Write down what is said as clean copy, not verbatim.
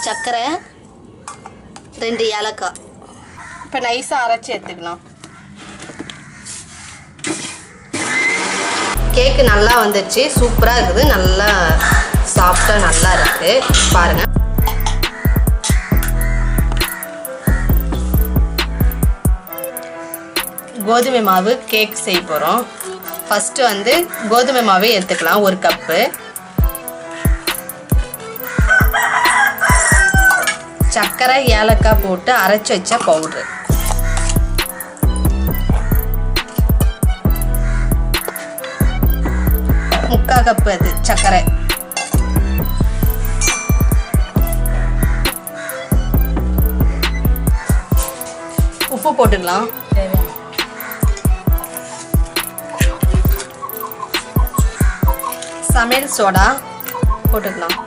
சர்க்கரை, 2 ஏலக்காய். இப்போ நைஸாக அரைச்சி எடுத்துக்கலாம். கேக்கு நல்லா வந்துடுச்சு, சூப்பராக இருக்குது, நல்லா சாஃப்டாக நல்லா இருக்குது பாருங்கள். கோதுமை மாவு கேக் செய்ய போகிறோம். ஃபஸ்ட்டு வந்து கோதுமை மாவே எடுத்துக்கலாம், 1 கப்பு. சர்க்கரை, ஏலக்காய் போட்டு அரைச்சி வச்ச பவுட்ரு. முக்கால் கப்பு அது சர்க்கரை. உப்பு போட்டுக்கலாம். சமையல் சோடா போட்டுக்கலாம்.